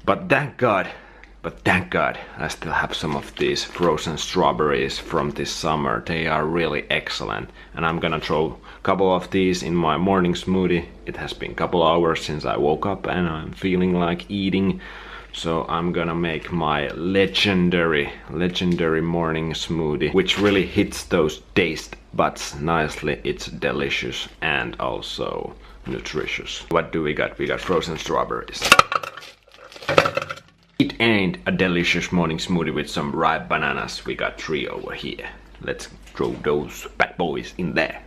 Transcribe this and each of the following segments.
But thank God, I still have some of these frozen strawberries from this summer. They are really excellent. And I'm gonna throw a couple of these in my morning smoothie. It has been a couple hours since I woke up and I'm feeling like eating. So I'm gonna make my legendary morning smoothie, which really hits those taste buds nicely. It's delicious and also nutritious. What do we got? We got frozen strawberries. It ain't a delicious morning smoothie with some ripe bananas. We got 3 over here. Let's throw those bad boys in there.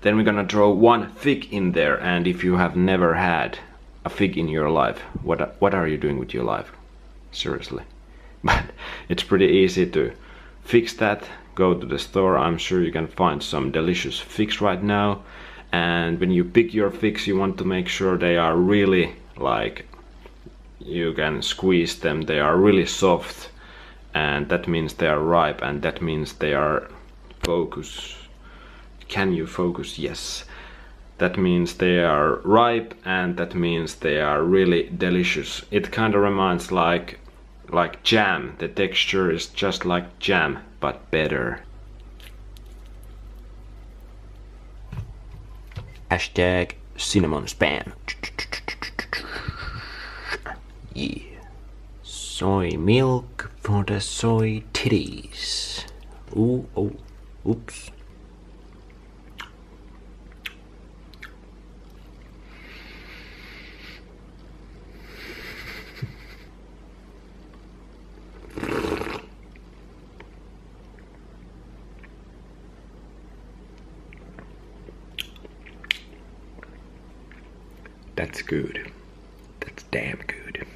Then we're gonna throw 1 fig in there, and if you have never had a fig in your life, what are you doing with your life? Seriously. But it's pretty easy to fix that. Go to the store, I'm sure you can find some delicious figs right now. And when you pick your figs, you want to make sure they are really like, you can squeeze them, they are really soft, and that means they are ripe, and that means they are focus. Can you focus? Yes. That means they are ripe, and that means they are really delicious. It kind of reminds like jam. The texture is just like jam, but better. Hashtag cinnamon spam. Yeah. Soy milk for the soy titties. Ooh, oh, oops. That's good. That's damn good.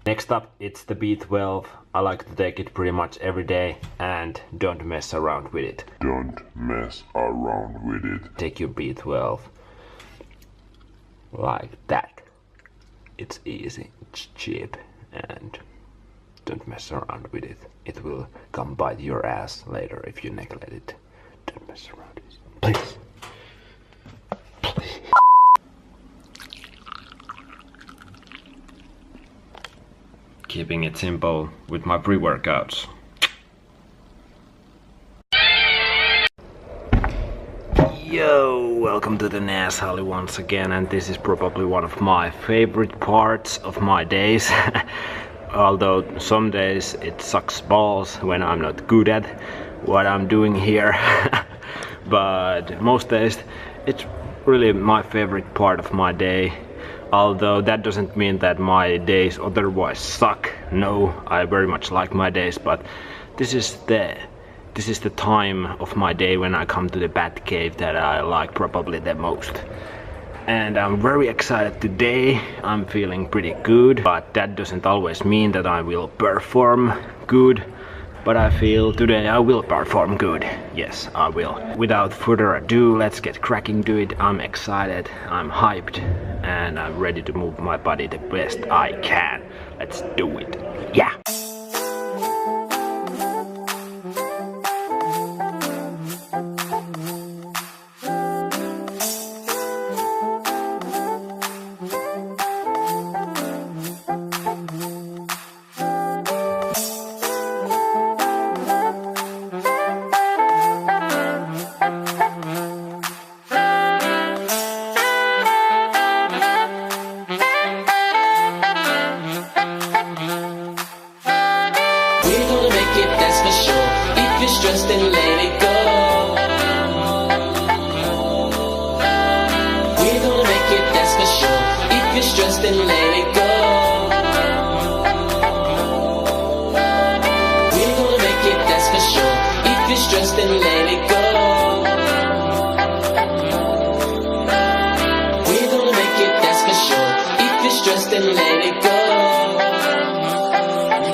Next up, it's the B12. I like to take it pretty much every day, and don't mess around with it. Don't mess around with it. Take your B12 like that. It's easy, it's cheap, and don't mess around with it. It will come bite your ass later if you neglect it. Don't mess around with it, please. Keeping it simple with my pre-workouts. Yo, welcome to the Nasshali once again, and this is probably one of my favorite parts of my days. Although some days it sucks balls when I'm not good at what I'm doing here. But most days it's really my favorite part of my day. Although that doesn't mean that my days otherwise suck. No, I very much like my days, but this is the time of my day when I come to the bat cave that I like probably the most. And I'm very excited today. I'm feeling pretty good, but that doesn't always mean that I will perform good. But I feel today I will perform good. Yes, I will. Without further ado, let's get cracking to it. I'm excited, I'm hyped, and I'm ready to move my body the best I can. Let's do it. Yeah! Stressed and let it go. We're gonna make it, that's for sure. If you're stressed and let it go. We're gonna make it, that's for sure. If you're stressed and let it go. We're gonna make it, that's for sure. If you're stressed and let it go.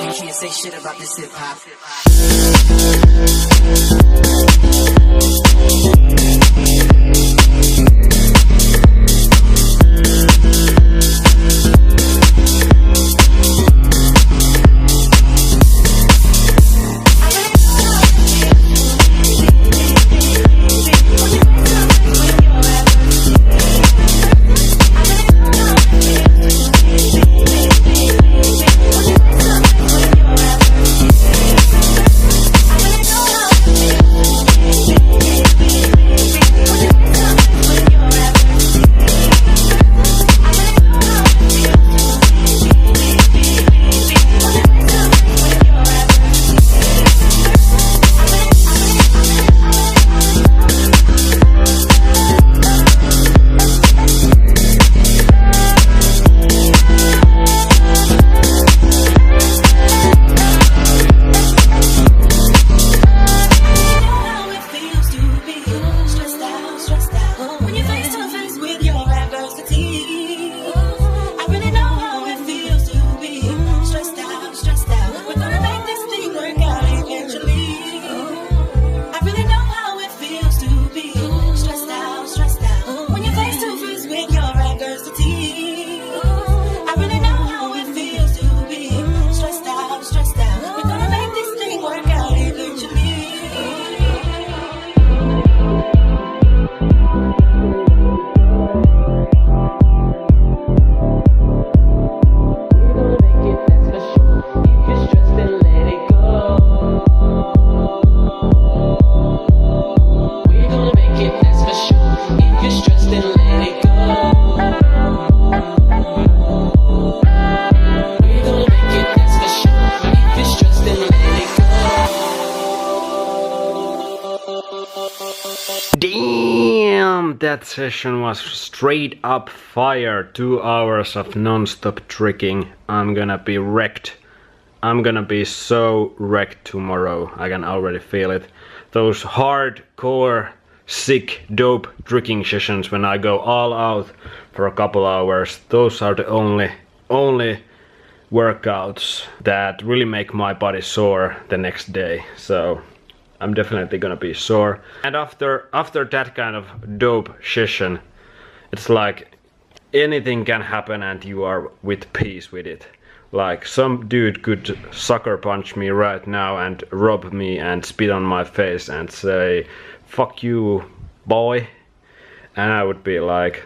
You can't say shit about this hip hop. that session was straight up fire. 2 hours of non-stop tricking. I'm gonna be wrecked. I'm gonna be so wrecked tomorrow. I can already feel it. Those hardcore, sick, dope tricking sessions when I go all out for a couple hours, those are the only workouts that really make my body sore the next day. So I'm definitely gonna be sore. And after that kind of dope session, it's like anything can happen and you are with peace with it. Like some dude could sucker punch me right now and rob me and spit on my face and say, "Fuck you, boy." And I would be like,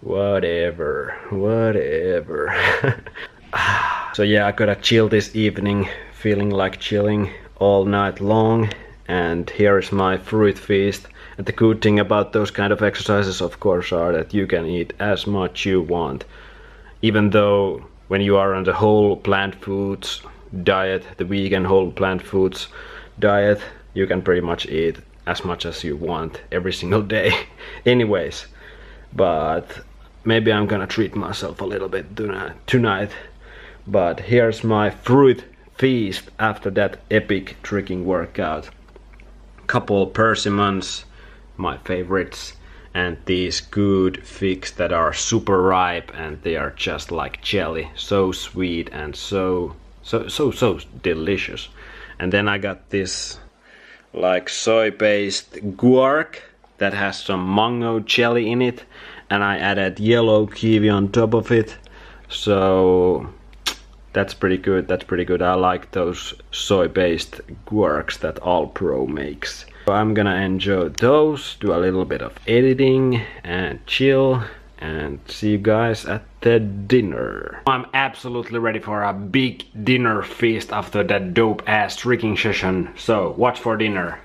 whatever. So yeah, I gotta chill this evening, feeling like chilling all night long. And here is my fruit feast. And the good thing about those kind of exercises, of course, are that you can eat as much you want. Even though when you are on the whole plant foods diet, the vegan whole plant foods diet, you can pretty much eat as much as you want every single day anyways. But maybe I'm gonna treat myself a little bit tonight. But here's my fruit feast after that epic tricking workout. Couple persimmons, my favorites, and these good figs that are super ripe and they are just like jelly, so sweet and so delicious. And then I got this like soy-based guac that has some mango jelly in it, and I added yellow kiwi on top of it. So that's pretty good. I like those soy-based guacs that All Pro makes. So I'm gonna enjoy those, do a little bit of editing and chill, and see you guys at the dinner. I'm absolutely ready for a big dinner feast after that dope ass tricking session. So watch for dinner.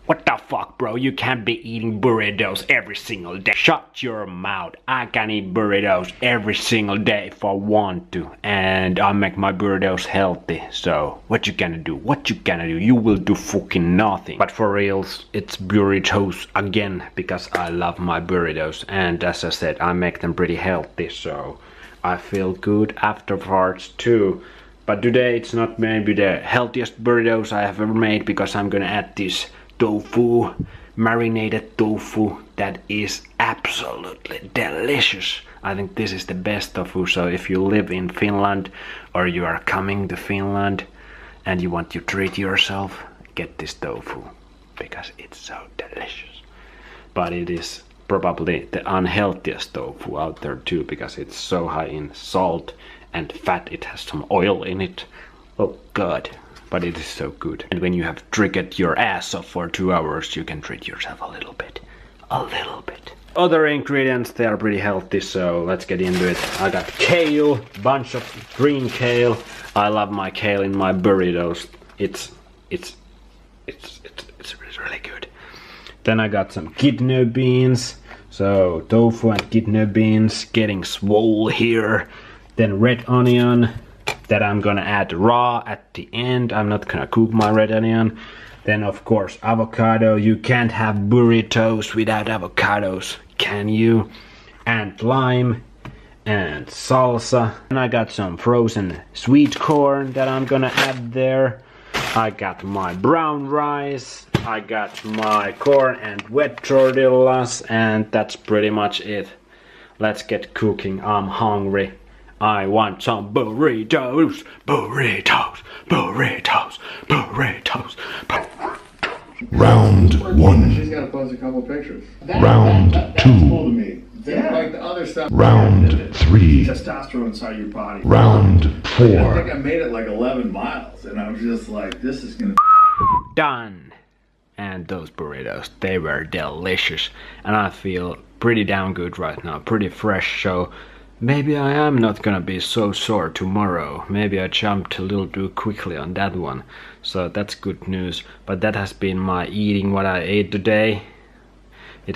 What the fuck, bro? You can't be eating burritos every single day. Shut your mouth. I can eat burritos every single day if I want to. And I make my burritos healthy. So, what you gonna do? You will do fucking nothing. But for reals, it's burritos again. Because I love my burritos. And as I said, I make them pretty healthy. So, I feel good afterwards too. But today, it's not maybe the healthiest burritos I have ever made. Because I'm gonna add this tofu, marinated tofu, that is absolutely delicious. I think this is the best tofu. So if you live in Finland or you are coming to Finland and you want to treat yourself, get this tofu because it's so delicious. But it is probably the unhealthiest tofu out there too, because it's so high in salt and fat. It has some oil in it. Oh god. But it is so good. And when you have tricked your ass off for 2 hours, you can treat yourself a little bit. Other ingredients, they are pretty healthy, so let's get into it. I got kale, bunch of green kale. I love my kale in my burritos. It's really good. Then I got some kidney beans. So tofu and kidney beans getting swole here. Then red onion that I'm gonna add raw at the end. I'm not gonna cook my red onion. Then of course avocado. You can't have burritos without avocados, can you? And lime and salsa. And I got some frozen sweet corn that I'm gonna add there. I got my brown rice. I got my corn and wet tortillas, and that's pretty much it. Let's get cooking. I'm hungry. I want some burritos, burritos, burritos, burritos, burritos. Round one. She's gotta post a couple pictures. Round That's two. cool to me. Yeah. Like the other stuff. Round three. Testosterone inside your body. Round I think four. I made it like 11 miles, and I was just like, this is gonna. Done. And those burritos, they were delicious. And I feel pretty damn good right now, pretty fresh. So maybe I am not gonna be so sore tomorrow. Maybe I jumped a little too quickly on that one. So that's good news. But that has been my eating, what I ate today.